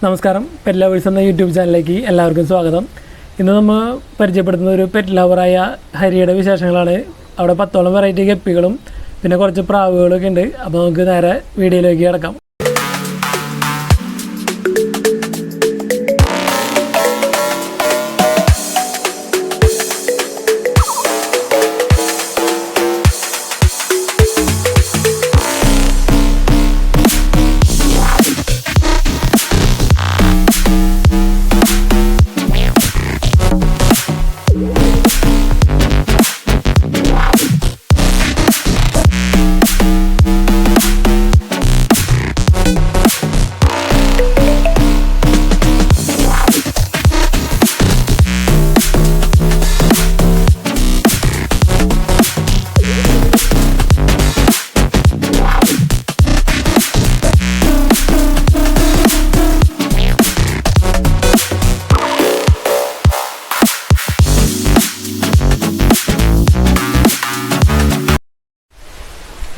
നമസ്കാരം, pet lovers എന്ന YouTube ചാനലിലേക്ക് എല്ലാവർക്കും സ്വാഗതം. ഇന്ന് നമ്മൾ പരിചയപ്പെടുത്തുന്ന ഒരു പെറ്റ് ലവറായ ഹരിയുടെ വിശേഷങ്ങളാണ്. അവിടെ 10ഓളം വെറൈറ്റി ഗപ്പികളും പിന്നെ കുറച്ച് പ്രാവുകളൊക്കെ ഉണ്ട്. അപ്പോൾ നമുക്ക് നേരെ വീഡിയോയിലേക്ക് കിടക്കാം.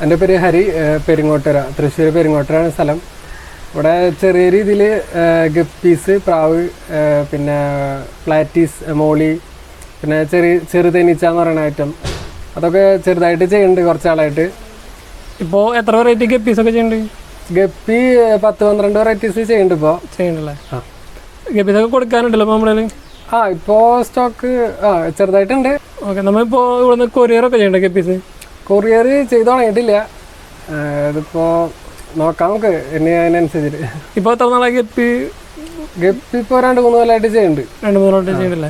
എൻ്റെ പേര് ഹരി, പെരിങ്ങോട്ടുകര, തൃശ്ശൂർ പെരിങ്ങോട്ടുകരയാണ് സ്ഥലം. ഇവിടെ ചെറിയ രീതിയിൽ ഗപ്പീസ്, പ്രാവ്, പിന്നെ പ്ലാറ്റീസ്, മോളി, പിന്നെ ചെറുതേനീച്ച എന്ന് പറയുന്ന ഐറ്റം, അതൊക്കെ ചെറുതായിട്ട് ചെയ്യുന്നുണ്ട് കുറച്ചാളായിട്ട്. ഇപ്പോൾ എത്ര വെറൈറ്റി ഗപ്പീസൊക്കെ ചെയ്യുന്നുണ്ട്? ഗപ്പി 10-12 വെറൈറ്റീസ് ചെയ്യുന്നുണ്ട് ഇപ്പോൾ. ചെയ്യുന്നുണ്ടല്ലേ? ഗപ്പീസൊക്കെ കൊടുക്കാനുണ്ടല്ലോ ഇപ്പോൾ നമ്മളതിൽ? ഇപ്പോൾ സ്റ്റോക്ക് ചെറുതായിട്ടുണ്ട്. ഓക്കെ, നമ്മളിപ്പോൾ ഇവിടെ നിന്ന് കൊറിയറൊക്കെ ചെയ്യണ്ടേ ഗപ്പീസ്? കൊറിയർ ചെയ്ത് തുടങ്ങിയിട്ടില്ല. ഇതിപ്പോൾ നോക്കാം നമുക്ക് ഇനി അതിനനുസരിച്ചിട്ട്. ഇപ്പോൾ എത്ര നാളായി ഗപ്പി ഇപ്പോൾ 2-3 കൊല്ലമായിട്ട് ചെയ്യുന്നുണ്ട്. 2-3 കൊല്ലമായിട്ട് ചെയ്യുന്നില്ലേ?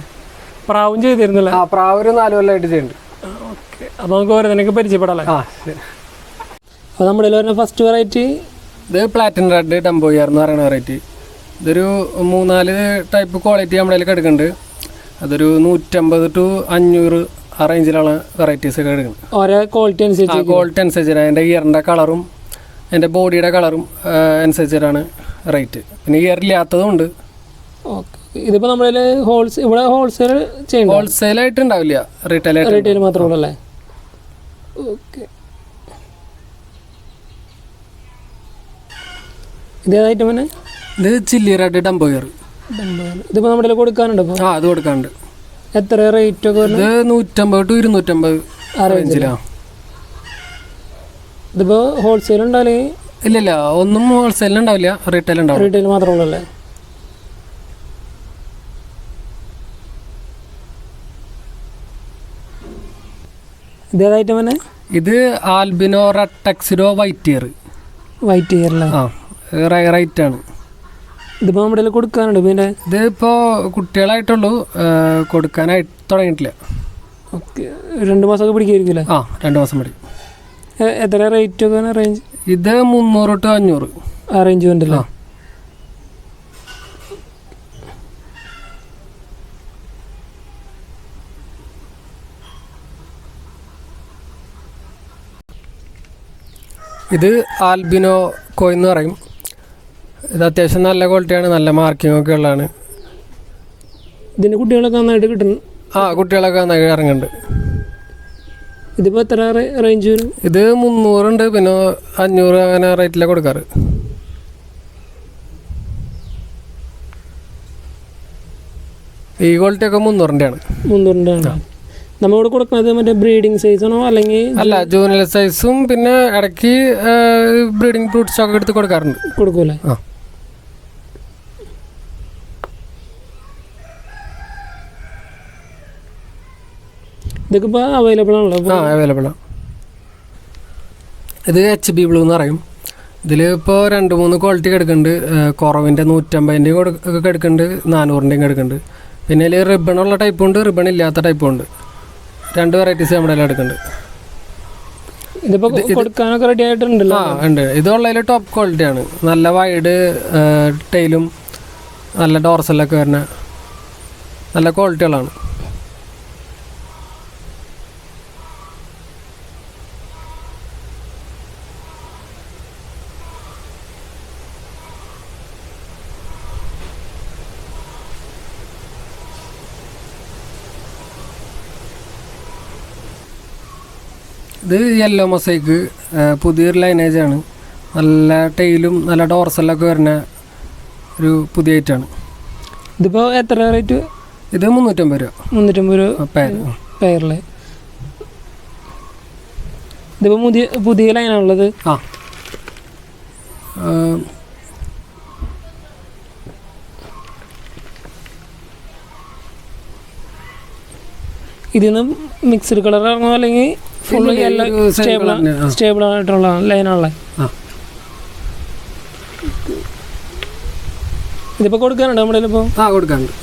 പ്രാവും ചെയ്തിരുന്നില്ല? പ്രാവ് ഒരു 4 കൊല്ലമായിട്ട് ചെയ്യുന്നുണ്ട്. ഓക്കെ, അപ്പോൾ നമുക്ക് ഓരോന്നിനൊക്കെ പരിചയപ്പെടാല്ലേ? ശരി. അപ്പോൾ നമ്മുടെ വരുന്ന ഫസ്റ്റ് വെറൈറ്റി ഇത് പ്ലാറ്റിനം റെഡ് ഡംബോയർ എന്ന് പറയുന്ന വെറൈറ്റി. ഇതൊരു 3-4 ടൈപ്പ് ക്വാളിറ്റി നമ്മുടെ കയ്യിൽ എടുക്കുന്നുണ്ട്. അതൊരു 150 to 500 ആ റേഞ്ചിലാണ് വെറൈറ്റീസ് ഒക്കെ എടുക്കുന്നത്. ഓരോ ക്വാളിറ്റി അനുസരിച്ചാണ് അതിൻ്റെ ഇയറിൻ്റെ കളറും അതിൻ്റെ ബോഡിയുടെ കളറും അനുസരിച്ചിട്ടാണ് റേറ്റ്. പിന്നെ ഇയർ ഇല്ലാത്തതും ഉണ്ട്. ഓക്കെ, ഇതിപ്പോൾ നമ്മളിൽ ഇവിടെ ഹോൾസെയിലായിട്ട് ഉണ്ടാവില്ല, റീറ്റെയിൽ മാത്രമേ ഉള്ളൂ അല്ലേ? ഓക്കെ, ഇതേതായിട്ട് പിന്നെ ഇത് ചില്ലി റെഡ് ഡംബോയർ. ഇതിപ്പോൾ നമ്മുടെ കൊടുക്കാനുണ്ട്? അത് കൊടുക്കാനുണ്ട്. എത്ര റേറ്റ് ഒക്കെ? ഇത് 150 to 250 റേഞ്ചിലാണ്. ഇതിപ്പോൾ ഹോൾസെയിൽ ഉണ്ടാവില്ലേ? ഇല്ല, ഒന്നും ഹോൾസെയിൽ ഉണ്ടാവില്ല, റീറ്റെയിൽ ഉണ്ടാവും. റീറ്റെയിൽ മാത്രമേ ഉള്ളൂ അല്ലേ? ഇതേതായിട്ട് തന്നെ ഇത് ആൽബിനോ റെട്ടക്സിഡോ വൈറ്റ് ഇയർ. വൈറ്റ് ഇയറിലെ റൈറ്റ് ആണ്. ഇതിപ്പോൾ നമ്മുടെ കൊടുക്കാനുണ്ട്? പിന്നെ ഇതിപ്പോൾ കുട്ടികളായിട്ടുള്ളൂ, കൊടുക്കാനായിട്ട് തുടങ്ങിയിട്ടില്ല. ഓക്കെ, 2 മാസമൊക്കെ പിടിക്കുമായിരിക്കില്ലേ? 2 മാസം പിടിക്കും. എത്ര റേറ്റ് ഒക്കെ റേഞ്ച്? ഇത് 300 to 500 ആ റേഞ്ച് ഉണ്ടല്ലോ. ഇത് ആൽബിനോ കോയ് എന്ന് പറയും. ഇത് അത്യാവശ്യം നല്ല ക്വാളിറ്റിയാണ്, നല്ല മാർക്കിംഗ് ഒക്കെ ഉള്ളതാണ്. ഇതിൻ്റെ കുട്ടികളൊക്കെ നന്നായിട്ട് കിട്ടുന്നു? കുട്ടികളൊക്കെ നന്നായി ഇറങ്ങുന്നുണ്ട്. ഇതിപ്പോൾ എത്ര റേഞ്ച് വരും? ഇത് 300 ഉണ്ട്, പിന്നെ 500 അങ്ങനെ റേറ്റിലാണ് കൊടുക്കാറ്. ഈ ക്വാളിറ്റി ഒക്കെ 300-ൻ്റെ ആണ്. 300-ൻ്റെ ആണ്. നമ്മളിവിടെ കൊടുക്കുന്നത് മറ്റേ ബ്രീഡിങ് സൈസാണോ അല്ലെങ്കിൽ? അല്ല, ജൂനിയർ സൈസും പിന്നെ ഇടയ്ക്ക് ബ്രീഡിങ് ഫ്രൂട്ട്സ് ഒക്കെ എടുത്ത് കൊടുക്കാറുണ്ട്. കൊടുക്കൂലേ? ഇതൊക്കെ ഇപ്പോൾ അവൈലബിൾ ആണല്ലോ? അവൈലബിൾ ആണ്. ഇത് HB ബ്ലൂ എന്ന് പറയും. ഇതിൽ ഇപ്പോൾ 2-3 ക്വാളിറ്റി എടുക്കുന്നുണ്ട്. കുറവിൻ്റെ 150-ൻ്റെയും ഒക്കെ എടുക്കുന്നുണ്ട്, 400-ൻ്റെയും എടുക്കുന്നുണ്ട്. പിന്നെ ഇതിൽ റിബണുള്ള ടൈപ്പും ഉണ്ട്, റിബൺ ഇല്ലാത്ത ടൈപ്പും ഉണ്ട്. 2 വെറൈറ്റീസ് നമ്മുടെ എല്ലാം എടുക്കുന്നുണ്ട്. ഇതിപ്പോൾ കൊടുക്കാനൊക്കെ റെഡി ആയിട്ടുണ്ടല്ലോ? ഉണ്ട്. ഇതുള്ളതിൽ ടോപ്പ് ക്വാളിറ്റിയാണ്. നല്ല വൈഡ് ടെയിലും നല്ല ഡോർസലൊക്കെ വരുന്ന നല്ല ക്വാളിറ്റികളാണ്. ഇത് യെല്ലോ മൊസൈക്ക് പുതിയൊരു ലൈനേജാണ്. നല്ല ടെയിലും നല്ല ഡോർസലൊക്കെ വരുന്ന ഒരു പുതിയ ഐറ്റമാണ്. ഇതിപ്പോൾ എത്ര റേറ്റ്? ഇത് 350 രൂപ. 350 രൂപ പെയറിൽ. ഇതിപ്പോൾ പുതിയ ലൈനാണുള്ളത്. ആ ഇതിൽ നിന്ന് മിക്സ്ഡ് കളർ ഇറങ്ങുമോ അല്ലെങ്കിൽ ഫുൾ സ്റ്റേബിൾ ആയിട്ടുള്ള ലൈനാണല്ലേ? ഇതിപ്പോൾ കൊടുക്കാനുണ്ടോ നമ്മുടെ ഇപ്പോൾ? കൊടുക്കാനുണ്ട്.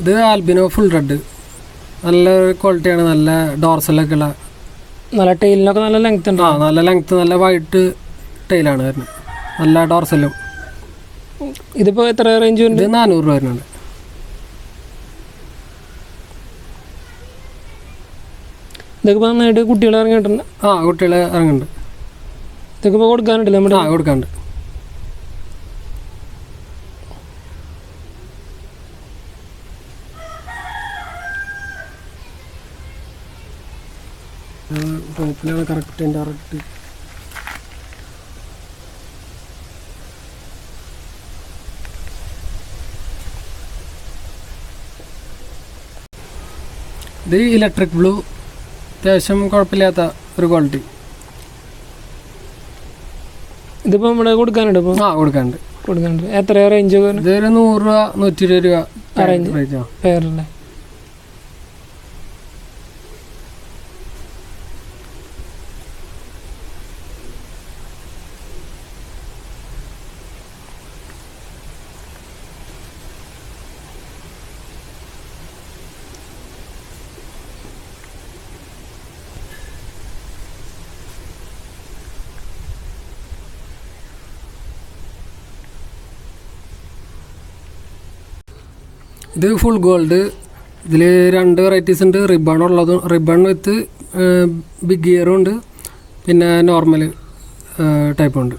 ഇത് ആൽബിനോ ഫുൾ റെഡ്, നല്ല ക്വാളിറ്റിയാണ്. നല്ല ഡോർസലൊക്കെ ഉള്ള, നല്ല ടൈലിനൊക്കെ നല്ല ലെങ്ത് ഉണ്ട്. നല്ല ലെങ്ത്ത്, നല്ല വൈറ്റ് ടൈലാണ് വരുന്നത്, നല്ല ഡോർസലും. ഇതിപ്പോൾ എത്ര റേഞ്ച് ഉണ്ട്? ഇത് 400 രൂപ വരുന്നുണ്ട്. ഇതൊക്കെ ഇപ്പോൾ നന്നായിട്ട് കുട്ടികൾ ഇറങ്ങിയിട്ടുണ്ട്. കുട്ടികൾ ഇറങ്ങുന്നുണ്ട്. ഇതൊക്കെ ഇപ്പോൾ കൊടുക്കാനുണ്ടല്ലോ നമ്മുടെ? കൊടുക്കാനുണ്ട്. ടോപ്പിലാണ് കറക്റ്റ് ഡയറക്റ്റ്. ഇത് ഇലക്ട്രിക് ബ്ലൂ, അത്യാവശ്യം കുഴപ്പമില്ലാത്ത ഒരു ക്വാളിറ്റി. ഇതിപ്പോൾ നമ്മുടെ കൊടുക്കാനുണ്ട് ഇപ്പോൾ? കൊടുക്കാനുണ്ട്. എത്ര റേഞ്ച്? ഇതൊരു 100 രൂപ 120 രൂപ റേഞ്ച് പെയറല്ലേ? ഇത് ഫുൾ ഗോൾഡ്. ഇതിൽ 2 വെറൈറ്റീസ് ഉണ്ട്. റിബൺ ഉള്ളതും, റിബൺ വിത്ത് ബിഗ് ഇയറും ഉണ്ട്, പിന്നെ നോർമൽ ടൈപ്പും ഉണ്ട്.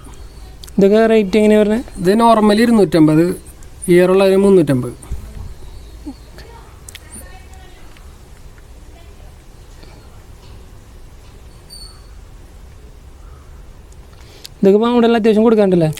ഇതൊക്കെ റേറ്റ് എങ്ങനെയാണ് പറഞ്ഞത്? ഇത് നോർമൽ 250, ഇയറുള്ളതിന് 350. ഇതൊക്കെ ഇപ്പോൾ നമ്മുടെ അത്യാവശ്യം കൊടുക്കാണ്ടല്ലേ?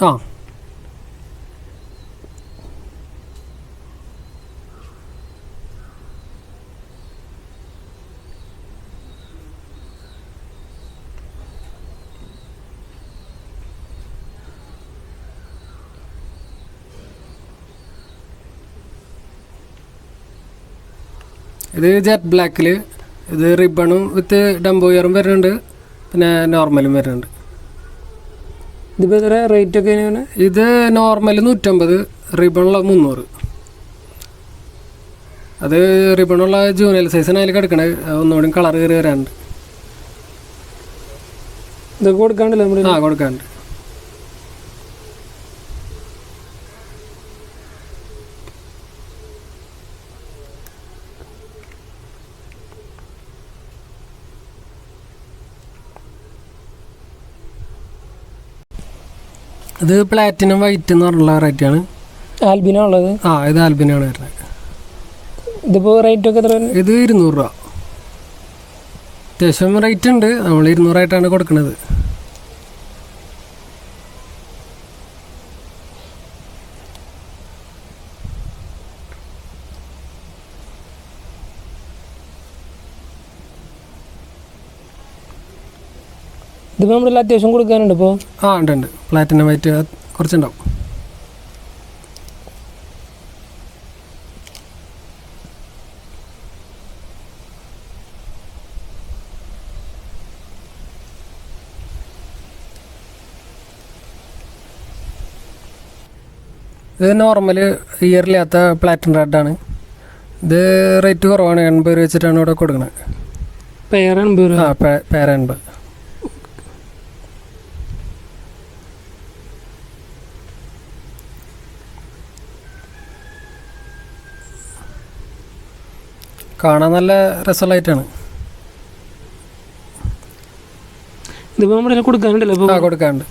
ഇത് ജെറ്റ് ബ്ലാക്കിൽ, ഇത് റിബണും വിത്ത് ഡംബോ ഇയറും വരുന്നുണ്ട്, പിന്നെ നോർമലും വരുന്നുണ്ട്. ഇതിപ്പോൾ എത്ര റേറ്റ് ഒക്കെ എങ്ങനെയാണ്? ഇത് നോർമൽ 150, റിബണുള്ള 300. അത് റിബണുള്ള ജൂനിയർ സൈസാണ് അതിൽ കിടക്കണത്, ഒന്നുകൂടി കളർ കയറി വരാനുണ്ട്. ഇതൊക്കെ കൊടുക്കാണ്ടല്ലോ നമ്മൾ? കൊടുക്കാനുണ്ട്. ഇത് പ്ലാറ്റിനം വൈറ്റ് എന്ന് പറഞ്ഞുള്ള റേറ്റാണ്. ആൽബിനോ ഉള്ളത്? ഇത് ആൽബിനാണ് വരുന്നത്. ഇതിപ്പോൾ റേറ്റ് ഒക്കെ എത്ര? ഇത് 200 രൂപ. അത്യാവശ്യം റേറ്റ് ഉണ്ട്, നമ്മൾ 200 കൊടുക്കുന്നത്. ഇതിപ്പോൾ നമ്മളെല്ലാം അത്യാവശ്യം കൊടുക്കാനുണ്ട് ഇപ്പോൾ? ഉണ്ട്. പ്ലാറ്റിനം വൈറ്റ് കുറച്ചുണ്ടാവും. ഇത് നോർമൽ ഇയറില്ലാത്ത പ്ലാറ്റിനം റെഡാണ്. ഇത് റേറ്റ് കുറവാണ്, 80 രൂപ വെച്ചിട്ടാണ് ഇവിടെ കൊടുക്കുന്നത്. പെയർ 80 രൂപ? പെയർ 80. കാണാൻ നല്ല രസമുള്ളതായിട്ടാണ്. ഇതിപ്പോൾ നമ്മുടെ കൊടുക്കാനുണ്ടല്ലോ ഇപ്പോൾ? ആ, കൊടുക്കാറുണ്ട്.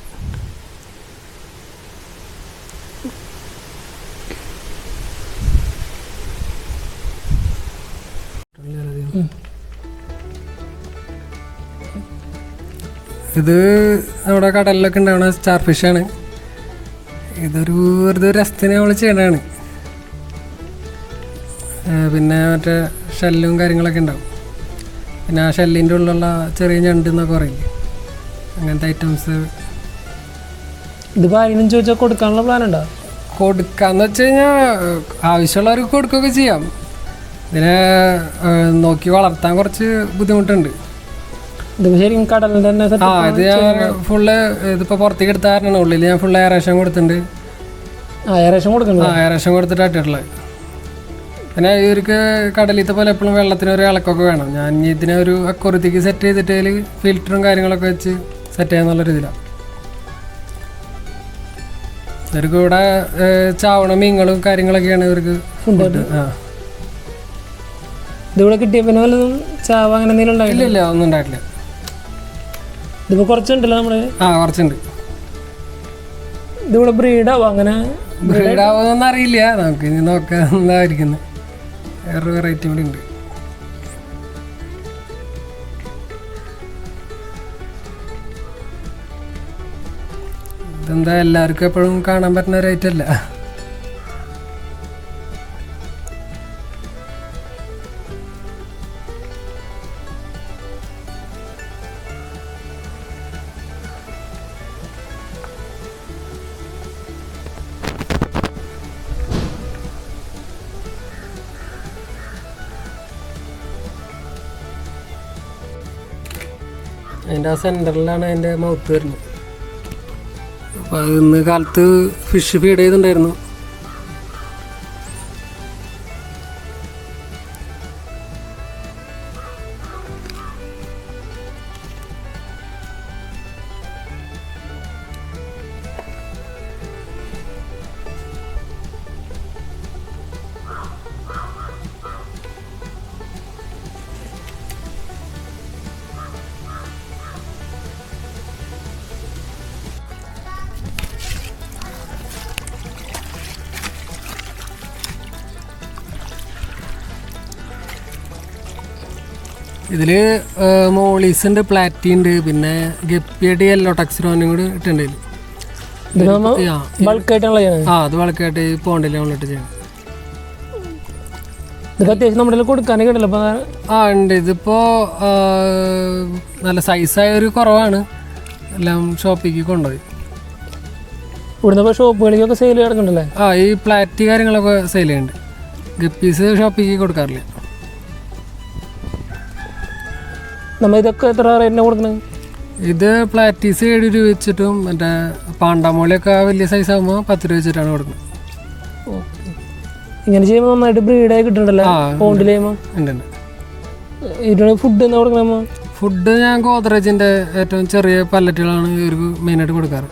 ഇത് നമ്മുടെ കടലിലൊക്കെ ഉണ്ടാവുന്ന സ്റ്റാർ ഫിഷാണ്. ഇതൊരു വെറുതെ രസത്തിന് നമ്മൾ ചെയ്യണതാണ്. പിന്നെ മറ്റേ ഷെല്ലും കാര്യങ്ങളൊക്കെ ഉണ്ടാവും. പിന്നെ ആ ഷെല്ലിൻ്റെ ഉള്ളിലുള്ള ചെറിയ ഞണ്ട് എന്നൊക്കെ പറയില്ലേ, അങ്ങനത്തെ ഐറ്റംസ്. ഇതിപ്പോൾ ആരെങ്കിലും ചോദിച്ചാൽ കൊടുക്കാനുള്ള പ്ലാൻ ഉണ്ടോ? കൊടുക്കാന്ന് വെച്ച് കഴിഞ്ഞാൽ ആവശ്യമുള്ളവർക്ക് കൊടുക്കുകയൊക്കെ ചെയ്യാം. ഇതിനെ നോക്കി വളർത്താൻ കുറച്ച് ബുദ്ധിമുട്ടുണ്ട്. ഇതിപ്പോൾ ശരിക്കും കടലിൻ്റെ തന്നെ ആ, ഇത് ഞാൻ ഫുള്ള് ഇതിപ്പോൾ പുറത്തേക്ക് എടുത്ത കാരണമാണ്. ഉള്ളിൽ ഞാൻ ഫുൾ എയറേഷൻ കൊടുത്തിട്ടുണ്ട്. എയറേഷൻ കൊടുക്കുന്നത്? എയറേഷൻ കൊടുത്തിട്ടായിട്ടുള്ളത്. പിന്നെ ഇവർക്ക് കടലിലത്തെ പോലെ എപ്പോഴും വെള്ളത്തിനൊരു ഇളക്കമൊക്കെ വേണം. ഞാൻ ഇതിനെ ഒരു അക്വറിയത്തേക്ക് സെറ്റ് ചെയ്തിട്ട് അതിൽ ഫിൽറ്ററും കാര്യങ്ങളൊക്കെ വെച്ച് സെറ്റ് ചെയ്യാന്നുള്ള രീതിയിലാണ്. ഇവർക്ക് ഇവിടെ ചാവണ മീനുകളും കാര്യങ്ങളൊക്കെയാണ് ഇവർക്ക് ഫുഡ്. ആ, ഇതിവിടെ കിട്ടിയ പിന്നെ വല്ലതും ചാവ അങ്ങനെ എന്തെങ്കിലും ഉണ്ടായില്ല? ഇല്ല, ഒന്നും ഉണ്ടായിട്ടില്ല. ഇതിപ്പോൾ കുറച്ചുണ്ടല്ലോ നമ്മൾ? ആ, കുറച്ചുണ്ട്. ഇതിവിടെ ബ്രീഡാവോ? അങ്ങനെ ബ്രീഡാവുമെന്നൊന്നും അറിയില്ല, നമുക്ക് ഇനി നോക്കാന്നായിരിക്കുന്നത്. വേറൊരു വെറൈറ്റി കൂടി ഉണ്ട്. ഇതെന്താ എല്ലാവർക്കും എപ്പോഴും കാണാൻ പറ്റുന്ന ഒരു ഐറ്റം അല്ല. അതിൻ്റെ ആ സെൻറ്ററിലാണ് അതിൻ്റെ മൗത്ത് വരുന്നത്. അപ്പോൾ അത് ഇന്ന് കാലത്ത് ഫിഷ് ഫീഡ് ചെയ്തിട്ടുണ്ടായിരുന്നു. ഇതിൽ മോളീസ് ഉണ്ട്, പ്ലാറ്റി ഉണ്ട്, പിന്നെ ഗപ്പിയായിട്ട് യെല്ലോ ടക്സിറോനും കൂടി ഇട്ടുണ്ടായിരുന്നു. ആ, അത് വളക്കായിട്ട് ഈ പോണ്ടിൽ നമ്മളിട്ട് ചെയ്യണം. അത്യാവശ്യം നമ്മുടെ കൊടുക്കാനൊക്കെ ഉണ്ടല്ലോ? ആ, ഉണ്ട്. ഇതിപ്പോൾ നല്ല സൈസായ ഒരു കുറവാണ്. എല്ലാം ഷോപ്പിലേക്ക് കൊണ്ടുപോയി. ഇവിടുന്ന് ഷോപ്പുകളിലേക്കൊക്കെ സെയിൽ കിടക്കുന്നുണ്ടല്ലേ? ആ, ഈ പ്ലാറ്റി കാര്യങ്ങളൊക്കെ സെയിൽ ചെയ്യുന്നുണ്ട്. ഗപ്പീസ് ഷോപ്പിലേക്ക് കൊടുക്കാറില്ല. നമ്മൾ ഇതൊക്കെ എത്ര റേറ്റിന് കൊടുക്കുന്നത്? ഇത് പ്ലാറ്റീസ് 7 രൂപ വെച്ചിട്ടും മറ്റേ പാണ്ടാമോളിയൊക്കെ വലിയ സൈസ് ആകുമ്പോൾ 10 രൂപ വെച്ചിട്ടാണ് കൊടുക്കുന്നത്. ഇങ്ങനെ ചെയ്യുമ്പോൾ നന്നായിട്ട് ബ്രീഡായി കിട്ടുന്നുണ്ടല്ലോ പോണ്ടിൽ ചെയ്യുമ്പോൾ? ഉണ്ട്. ഇതിന് ഫുഡ് എന്താ കൊടുക്കണമോ? ഫുഡ് ഞാൻ ഗോദ്രേജിൻ്റെ ഏറ്റവും ചെറിയ പല്ലറ്റുകളാണ് ഇവർക്ക് മെയിനായിട്ട് കൊടുക്കാറ്.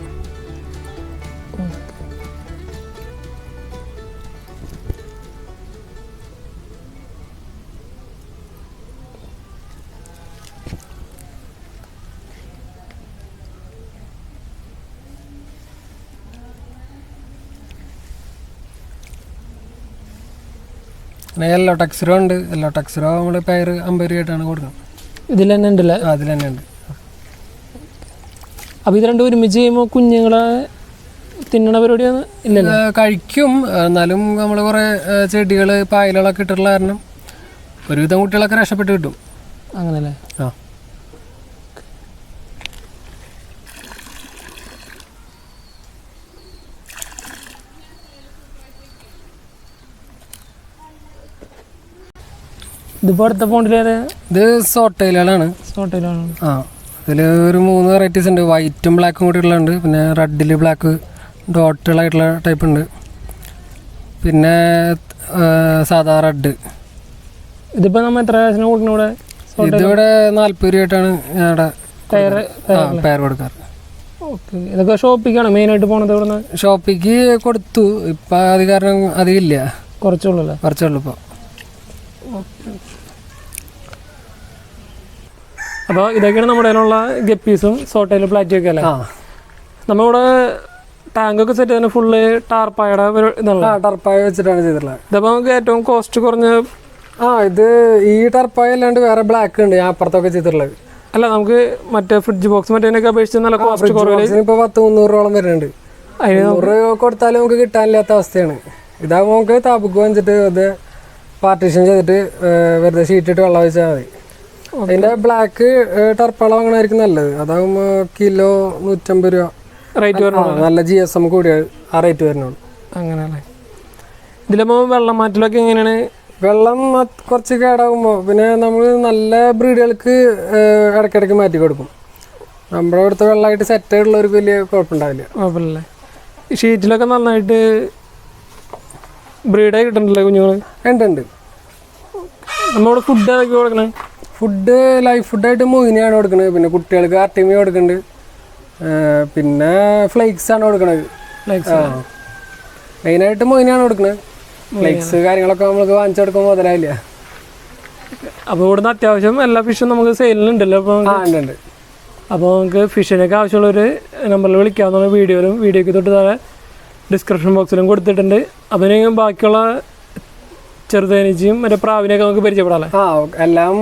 പിന്നെ യെല്ലോ ടക്സിറോ ഉണ്ട്. യെല്ലോ ടക്സിറോ നമ്മൾ പെയർ 50 രൂപയായിട്ടാണ് കൊടുക്കുന്നത്. ഇതിൽ തന്നെ ഉണ്ടല്ലേ? അതിൽ തന്നെ ഉണ്ട്. അപ്പോൾ ഇത് രണ്ടും ഒരുമിച്ച് ചെയ്യുമ്പോൾ കുഞ്ഞുങ്ങളെ തിന്നണ പരിപാടിയാണ് ഇല്ലല്ലോ? കഴിക്കും. എന്നാലും നമ്മൾ കുറേ ചെടികൾ പായലുകളൊക്കെ ഇട്ടിട്ടുള്ള കാരണം ഒരുവിധം കുട്ടികളൊക്കെ രക്ഷപ്പെട്ട് കിട്ടും. അങ്ങനല്ലേ? ആ, ഇതിപ്പോൾ അടുത്ത പോണ്ടിലേത്? ഇത് സോട്ടയിലാണ്. സോട്ടയിലാണ്. ആ, ഇതിൽ ഒരു 3 വെറൈറ്റീസ് ഉണ്ട്. വൈറ്റും ബ്ലാക്കും കൂടി ഉള്ളുണ്ട്. പിന്നെ റെഡിൽ ബ്ലാക്ക് ഡോട്ടുകളായിട്ടുള്ള ടൈപ്പ് ഉണ്ട്. പിന്നെ സാധാ റെഡ്. ഇതിപ്പോൾ നമ്മൾ എത്ര കാശിന് കൊടുക്കണം ഇവിടെ? ഇതിവിടെ 40 രൂപയായിട്ടാണ് ഞങ്ങളുടെ പെയർ കൊടുക്കാറ്. ഓക്കെ. ഇതൊക്കെ ഷോപ്പിക്കാണ് മെയിനായിട്ട് പോണത്? ഇവിടുന്ന് ഷോപ്പിക്ക് കൊടുത്തു. ഇപ്പം അത് കാരണം അധികം ഇല്ല, കുറച്ചുള്ളൂ. കുറച്ചുള്ളൂ ഇപ്പോൾ. ഓക്കെ. അപ്പോൾ ഇതൊക്കെയാണ് നമ്മുടെ കയ്യിലുള്ള ഗപ്പീസും സോട്ടയിലും പ്ലാറ്റും ഒക്കെ അല്ലേ? ആ നമ്മളിവിടെ ടാങ്കൊക്കെ സെറ്റ് ചെയ്യുന്ന ഫുള്ള് ടാർപ്പായുടെ ഇതല്ല, ടർപ്പായ വെച്ചിട്ടാണ് ചെയ്തിട്ടുള്ളത്. ഇതപ്പോൾ നമുക്ക് ഏറ്റവും കോസ്റ്റ് കുറഞ്ഞ ഇത് ഈ ടർപ്പായ അല്ലാണ്ട് വേറെ ബ്ലാക്ക് ഉണ്ട് ഞാൻ അപ്പുറത്തൊക്കെ ചെയ്തിട്ടുള്ളത്. അല്ല, നമുക്ക് മറ്റേ ഫ്രിഡ്ജ് ബോക്സ് മറ്റേതിനൊക്കെ അപേക്ഷിച്ച് നല്ല കോസ്റ്റ് കുറവില്ല. ഇപ്പോൾ 100-300 രൂപയോളം വരുന്നുണ്ട്. 100 രൂപ കൊടുത്താലും നമുക്ക് കിട്ടാനില്ലാത്ത അവസ്ഥയാണ്. ഇതാകുമ്പോൾ നമുക്ക് താപക്ക് വെച്ചിട്ട് അത് പാർട്ടീഷൻ ചെയ്തിട്ട് വെറുതെ ഷീറ്റിട്ട് വെള്ളം വെച്ചാൽ മതി. അതിൻ്റെ ബ്ലാക്ക് ടർപ്പള വാങ്ങണമായിരിക്കും നല്ലത്. അതാകുമ്പോൾ കിലോ 150 രൂപ റേറ്റ് വരണം. നല്ല GSM കൂടിയ ആ റേറ്റ് വരുന്നുള്ളൂ. അങ്ങനെയല്ലേ? ഇതിലപ്പോൾ വെള്ളം മാറ്റലൊക്കെ എങ്ങനെയാണ്? വെള്ളം കുറച്ച് കേടാകുമ്പോൾ പിന്നെ നമ്മൾ നല്ല ബ്രീഡുകൾക്ക് ഇടയ്ക്കിടയ്ക്ക് മാറ്റി കൊടുക്കും. നമ്മുടെ ഇവിടുത്തെ വെള്ളമായിട്ട് സെറ്റായിട്ടുള്ളവർക്ക് വലിയ കുഴപ്പമുണ്ടാവില്ല. കുഴപ്പമില്ലല്ലേ? ഷീറ്റിലൊക്കെ നന്നായിട്ട് ബ്രീഡായി കിട്ടുന്നുണ്ടല്ലേ കുഞ്ഞുങ്ങൾ? ഉണ്ട്. നമ്മളിവിടെ ഫുഡ് ഏതൊക്കെ കൊടുക്കണേ? ഫുഡ് ലൈഫ് ഫുഡായിട്ട് മൊയിനെയാണ് കൊടുക്കുന്നത്. പിന്നെ കുട്ടികൾക്ക് ആർട്ടിമി കൊടുക്കുന്നുണ്ട്. പിന്നെ ഫ്ലേക്സ് ആണ് കൊടുക്കുന്നത്. മെയിനായിട്ട് മൊയിനാണ് കൊടുക്കുന്നത്. ഫ്ലേക്സ് കാര്യങ്ങളൊക്കെ നമ്മൾക്ക് വാങ്ങിച്ചു കൊടുക്കുമ്പോൾ മുതലാവില്ല. അപ്പോൾ ഇവിടുന്ന് അത്യാവശ്യം എല്ലാ ഫിഷും നമുക്ക് സെയിലിനുണ്ടല്ലോ? അപ്പോൾ ഉണ്ട്. അപ്പോൾ നമുക്ക് ഫിഷിനൊക്കെ ആവശ്യമുള്ളൊരു നമ്പറിൽ വിളിക്കാവുന്ന വീഡിയോയ്ക്ക് തൊട്ട് താഴെ ഡിസ്ക്രിപ്ഷൻ ബോക്സിലും കൊടുത്തിട്ടുണ്ട്. അപ്പോൾ ബാക്കിയുള്ള ചെറുതേനീച്ചയും മറ്റേ പ്രാവിനെയൊക്കെ നമുക്ക് പരിചയപ്പെടാമല്ലേ? എല്ലാം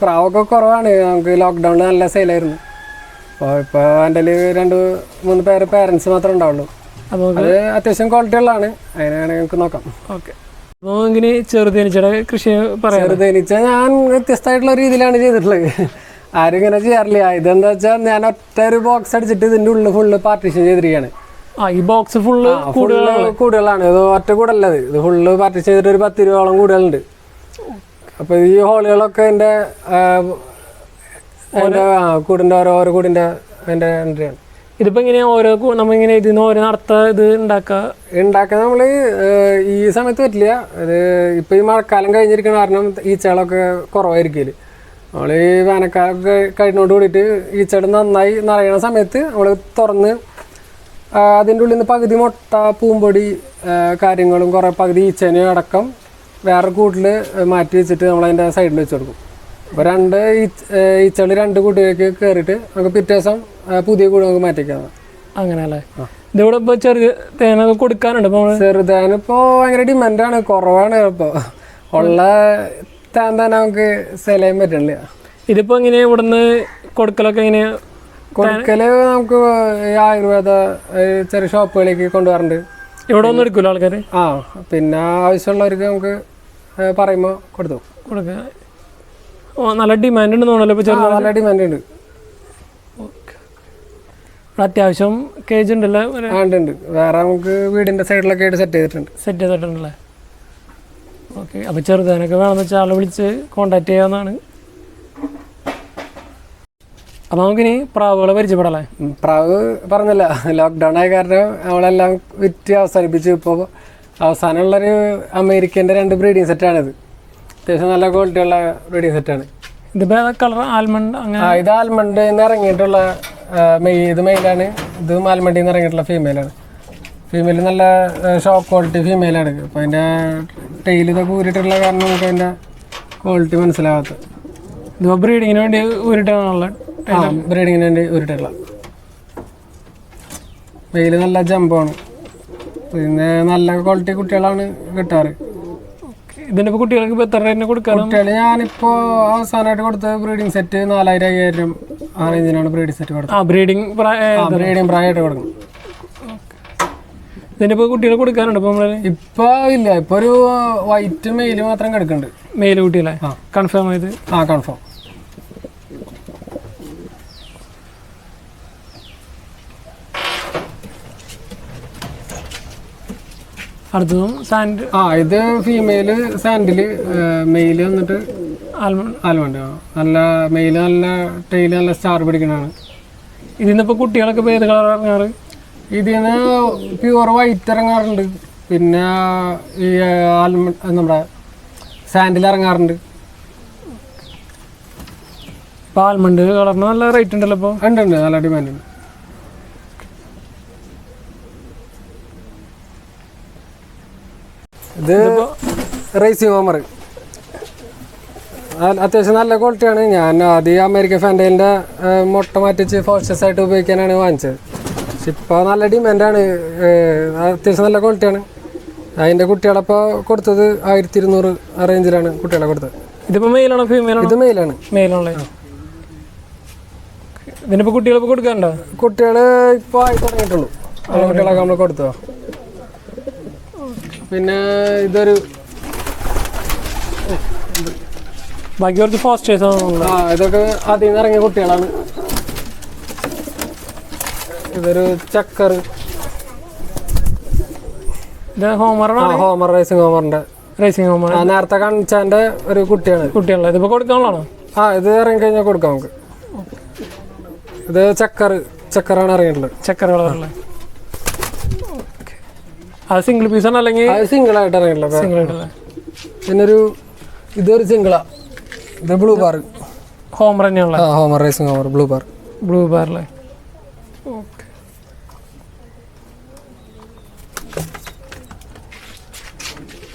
പ്രാവൊക്കെ കുറവാണ്. നമുക്ക് ലോക്ക്ഡൗണിൽ നല്ല സെയിലായിരുന്നു. ഇപ്പോൾ എൻ്റെ 2-3 പേര് പേരൻസ് മാത്രമേ ഉണ്ടാവുള്ളൂ. അപ്പോൾ അത് അത്യാവശ്യം ക്വാളിറ്റി ഉള്ളതാണ്. അതിനാണെങ്കിൽ നമുക്ക് നോക്കാം. ഓക്കെ. അപ്പോൾ ഇങ്ങനെ ചെറുതേനീച്ചയുടെ കൃഷി പറയാം. ചെറുതേനീച്ച ഞാൻ വ്യത്യസ്തമായിട്ടുള്ള രീതിയിലാണ് ചെയ്തിട്ടുള്ളത്. ആരും ഇങ്ങനെ ചെയ്യാറില്ല. ഇതെന്താ വെച്ചാൽ ഞാൻ ഒറ്റ ഒരു ബോക്സ് അടിച്ചിട്ട് ഇതിൻ്റെ ഉള്ളിൽ ഫുള്ള് പാർട്ടീഷൻ ചെയ്തിരിക്കുകയാണ്. ഈ ബോക്സ് ഫുള്ള് കൂടുകളാണ്. ഇത് ഒറ്റ കൂടല്ലത്. ഇത് ഫുള്ള് പാർട്ടീഷൻ ചെയ്തിട്ട് ഒരു 10 രൂപയോളം കൂടുകളുണ്ട്. അപ്പോൾ ഈ ഹോളുകളൊക്കെ എൻ്റെ കൂടിൻ്റെ ഓരോ കൂടിൻ്റെ അതിൻ്റെ എൻട്രിയാണ്. ഇതിപ്പോൾ ഇങ്ങനെയാണ് നമ്മളിങ്ങനെ ഇതിന് ഓരോ ഇത് ഉണ്ടാക്കാൻ നമ്മൾ ഈ സമയത്ത് പറ്റില്ല. ഇത് ഇപ്പോൾ ഈ മഴക്കാലം കഴിഞ്ഞിരിക്കുന്ന കാരണം ഈച്ചകളൊക്കെ കുറവായിരിക്കും. നമ്മൾ ഈ വേനൽക്കാലമൊക്കെ കഴിഞ്ഞോട് കൂടിയിട്ട് ഈച്ചകൾ നന്നായി നിറയണ സമയത്ത് നമ്മൾ തുറന്ന് അതിൻ്റെ ഉള്ളിൽ നിന്ന് പകുതി മുട്ട, പൂമ്പൊടി കാര്യങ്ങളും കുറേ പകുതി ഈച്ചേനെ അടക്കം വേറെ കൂട്ടിൽ മാറ്റി വെച്ചിട്ട് നമ്മളതിൻ്റെ സൈഡിൽ വെച്ച് കൊടുക്കും. അപ്പോൾ ഈച്ചകൾ 2 കൂട്ടിലേക്ക് കയറിയിട്ട് നമുക്ക് പിറ്റേ ദിവസം പുതിയ കൂട് നമുക്ക് മാറ്റിക്കാം. അങ്ങനെയല്ലേ? ഇതിവിടെ ഇപ്പോൾ ചെറുതേനൊക്കെ കൊടുക്കാനുണ്ട്. ചെറുതേനിപ്പോൾ ഭയങ്കര ഡിമാൻഡാണ്. കുറവാണ്. ഇപ്പോൾ ഉള്ള തേൻ തന്നെ നമുക്ക് സെയിൽ ചെയ്യാൻ പറ്റണില്ല. ഇതിപ്പോൾ ഇങ്ങനെ ഇവിടുന്ന് കൊടുക്കലൊക്കെ എങ്ങനെയാണ്? കൊടുക്കല് നമുക്ക് ആയുർവേദ ചെറിയ ഷോപ്പുകളിലേക്ക് കൊണ്ടുപോകാറുണ്ട്. ഇവിടെ ഒന്നും എടുക്കില്ല ആൾക്കാർ? പിന്നെ ആവശ്യമുള്ളവർക്ക് നമുക്ക് പറയുമ്പോൾ കൊടുക്കുക. നല്ല ഡിമാൻഡ് ഉണ്ട് തോന്നല്ലോ ഇപ്പോൾ? നല്ല ഡിമാൻഡ് ഉണ്ട്. അത്യാവശ്യം കേജ് ഉണ്ടല്ലേ? ഉണ്ട്. വേറെ നമുക്ക് വീടിൻ്റെ സൈഡിലൊക്കെ ആയിട്ട് സെറ്റ് ചെയ്തിട്ടുണ്ടല്ലേ? ഓക്കെ. അപ്പോൾ ചെറുതാനൊക്കെ വേണമെന്ന് വെച്ചാൽ ആളെ വിളിച്ച് കോൺടാക്ട് ചെയ്യാവുന്നതാണ്. അപ്പോൾ നമുക്കിനി പ്രാവുകളെ പരിചയപ്പെടാല്ലേ? പ്രാവ് പറഞ്ഞല്ല, ലോക്ക്ഡൗൺ ആയ കാരണം നമ്മളെല്ലാം വിറ്റ് അവസാനിപ്പിച്ചു. ഇപ്പോൾ അവസാനമുള്ളൊരു അമേരിക്കൻ്റെ 2 ബ്രീഡിങ് സെറ്റാണിത്. അത്യാവശ്യം നല്ല ക്വാളിറ്റി ഉള്ള ബ്രീഡിങ് സെറ്റാണ്. ഇതിപ്പോൾ കളർ ആൽമണ്ട് അങ്ങനെ? ഇത് ആൽമണ്ടിൽ നിന്ന് ഇറങ്ങിയിട്ടുള്ള ഇത് മെയിലാണ്. ഇത് ആൽമണ്ടിൽ നിന്ന് ഇറങ്ങിയിട്ടുള്ള ഫീമെയിലാണ്. ഫീമെയിൽ നല്ല ഷോപ്പ് ക്വാളിറ്റി ഫീമെയിലാണ്. അപ്പോൾ അതിൻ്റെ ടെയിൽ ഇതൊക്കെ ഊരിയിട്ടുള്ള കാരണം നമുക്ക് അതിൻ്റെ ക്വാളിറ്റി മനസ്സിലാകാത്തത്. ഇതിപ്പോൾ ബ്രീഡിങ്ങിന് വേണ്ടി ഊരിട്ടാണുള്ള? ബ്രീഡിങ്ങിന് വേണ്ടി ഊരിട്ടുള്ള മെയിൽ നല്ല ജമ്പാണ്. പിന്നെ നല്ല ക്വാളിറ്റി കുട്ടികളാണ് കിട്ടാറ്. ഇതിൻ്റെ ഇപ്പോൾ കുട്ടികൾക്ക് ഇപ്പോൾ എത്ര റേറ്റിന് കൊടുക്കാം? കുട്ടികൾ ഞാനിപ്പോൾ അവസാനമായിട്ട് കൊടുത്ത ബ്രീഡിംഗ് സെറ്റ് 4000-5000 ആ റേഞ്ചിനാണ് ബ്രീഡിംഗ് സെറ്റ് കൊടുത്തത്. ബ്രീഡിംഗ് പ്രായമായിട്ട് കൊടുക്കണം. ഇതിൻ്റെ ഇപ്പോൾ കുട്ടികൾ കൊടുക്കാനുണ്ട് ഇപ്പോൾ നമ്മൾ? ഇപ്പോൾ ഇല്ല. ഇപ്പോൾ ഒരു വൈറ്റ് മെയിൽ മാത്രം കിടക്കുന്നുണ്ട്. മെയിൽ കുട്ടികളെ കൺഫേം ആയത്? കൺഫേം. അടുത്തതും സാൻഡ്. ഇത് ഫീമെയില് സാൻഡില്, മെയില് വന്നിട്ട് ആൽമണ്ട്. നല്ല മെയില് നല്ല ടെയില് നല്ല സ്റ്റാർ പിടിക്കണതാണ്. ഇതിന്നിപ്പോൾ കുട്ടികളൊക്കെ ഇപ്പോൾ ഏത് കളർ ഇറങ്ങാറ്? ഇതിന് പ്യുവർ വൈറ്റ് ഇറങ്ങാറുണ്ട്. പിന്നെ ഈ ആൽമണ്ട് നമ്മുടെ സാൻഡിൽ ഇറങ്ങാറുണ്ട്. ഇപ്പോൾ ആൽമണ്ട് കളറിന് നല്ല റേറ്റ് ഉണ്ടല്ലോ ഇപ്പോൾ? ഉണ്ട്. നല്ല ഡിമാൻഡ് ഉണ്ട്. ഇത് റേസിംഗ് ഹോമർ. അത്യാവശ്യം നല്ല ക്വാളിറ്റിയാണ്. ഞാൻ ആദ്യം അമേരിക്കൻ ഫാൻഡേലിൻ്റെ മുട്ട മാറ്റിച്ച് ഫോർച്ചസ് ആയിട്ട് ഉപയോഗിക്കാനാണ് വാങ്ങിച്ചത്. പക്ഷെ ഇപ്പോൾ നല്ല ഡിമാൻഡാണ്. അത്യാവശ്യം നല്ല ക്വാളിറ്റിയാണ്. അതിൻ്റെ കുട്ടികളപ്പോൾ കൊടുത്തത് 1200 ആ റേഞ്ചിലാണ് കുട്ടികളെ കൊടുത്തത്. ഇതിപ്പോൾ മെയിലാണോ ഫീമെയിലാണോ? ഇത് മെയിലാണ്. മെയിലാണല്ലേ? ഇതിനിപ്പോൾ കുട്ടികളിപ്പോൾ കൊടുക്കാനുണ്ടോ? കുട്ടികൾ ഇപ്പോൾ ആയി തുടങ്ങിയിട്ടുള്ളൂ. കുട്ടികളൊക്കെ നമ്മൾ കൊടുത്തോ. പിന്നെ ഇതൊരു ബാക്കി കുറച്ച് ഫോസ്റ്റേഴ്സ് ആണ്. ഇതൊക്കെ ആദ്യം നിന്ന് ഇറങ്ങിയ കുട്ടികളാണ്. ഇതൊരു ചക്കർ. ഇത് ഹോമറാണ്. ഹോമർ, റേസിംഗ് ഹോമറിന്റെ. റേസിംഗ് ഹോമർ നേരത്തെ കാണിച്ചതിന്റെ ഒരു കുട്ടിയാണ്. കുട്ടികളെ ഇതിപ്പോൾ കൊടുക്കാനുള്ളതാണോ? ഇത് ഇറങ്ങി കഴിഞ്ഞാൽ കൊടുക്കാം നമുക്ക്. ഇത് ചക്കറാണ് ഇറങ്ങിയിട്ടുള്ളത്. ചക്കര കളറുള്ള അത് സിംഗിൾ പീസാണ് അല്ലെങ്കിൽ സിംഗിൾ ആയിട്ട് ഇറങ്ങിയിട്ടുള്ളത്? സിംഗിൾ ആയിട്ടല്ലേ. പിന്നെ ഇതൊരു സിംഗിളാ. ഇത് ബ്ലൂ ബാർ. ഹോമർ തന്നെയാണല്ലോ. Homer, racing homer, blue bar. Blue ബാറല്ലേ? ഓക്കെ.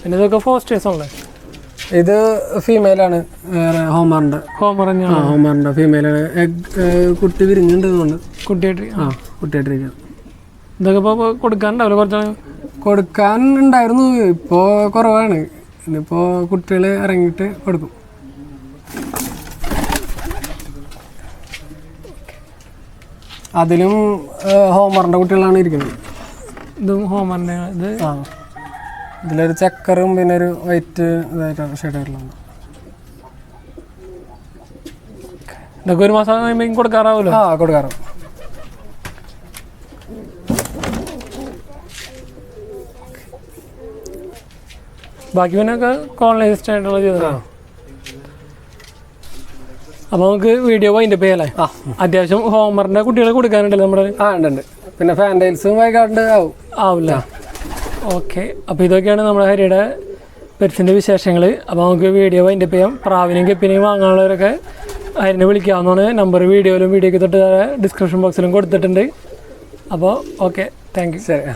പിന്നെ ഇതൊക്കെ ഫോസ്റ്റേഴ്സ് ആണല്ലേ? ഇത് ഫീമെയിലാണ്. ഹോമറിന്റെ. ഹോമർ തന്നെയാണ്. ഹോമറിന്റെ ഫീമെയിലാണ്. കുട്ടി വിരിഞ്ഞിട്ടുണ്ട്. കുട്ടിയായിട്ട് കുട്ടിയായിട്ടിരിക്കാം. ഇതൊക്കെ ഇപ്പോൾ കൊടുക്കാനുണ്ടാവില്ല? കുറച്ചാണ് കൊടുക്കാൻ ഉണ്ടായിരുന്നു. ഇപ്പോൾ കുറവാണ്. ഇനിയിപ്പോൾ കുട്ടികൾ ഇറങ്ങിയിട്ട് കൊടുക്കും. അതിലും ഹോമറിൻ്റെ കുട്ടികളാണ് ഇരിക്കുന്നത്. ഇതും ഹോമറിൻ്റെ. ഇത് ഇതിലൊരു ചക്കറും പിന്നെ ഒരു വൈറ്റ് ഇതായിട്ടാണ് ഷെയ്ഡായിട്ടുള്ളത്. ഇതൊക്കെ ഒരു മാസം കഴിയുമ്പോൾ കൊടുക്കാറാവുമല്ലോ? കൊടുക്കാറും. ബാക്കി പിന്നെ ഒക്കെ കോളനൈസ്ഡ് ആയിട്ടുള്ള ചെയ്തത്. അപ്പോൾ നമുക്ക് വീഡിയോ വൈൻഡപ്പ് ചെയ്യാല്ലേ? അത്യാവശ്യം ഹോമറിൻ്റെ കുട്ടികളെ കൊടുക്കാനുണ്ടല്ലോ നമ്മുടെ? ഉണ്ട്. പിന്നെ ഫാൻഡൈൽസും വൈകാണ്ട് ആവില്ല. ഓക്കെ. അപ്പോൾ ഇതൊക്കെയാണ് നമ്മുടെ ഹരിയുടെ പെറ്റ്സിൻ്റെ വിശേഷങ്ങൾ. അപ്പോൾ നമുക്ക് വീഡിയോ വൈൻഡപ്പ് ചെയ്യാം. പ്രാവിനെയും കെപ്പിനെയും വാങ്ങാനുള്ളവരൊക്കെ ഹരിനെ വിളിക്കാവുന്നതാണ്. നമ്പർ വീഡിയോയിലും വീഡിയോയ്ക്ക് തൊട്ട് ഡിസ്ക്രിപ്ഷൻ ബോക്സിലും കൊടുത്തിട്ടുണ്ട്. അപ്പോൾ ഓക്കെ, താങ്ക് യു. ശരി.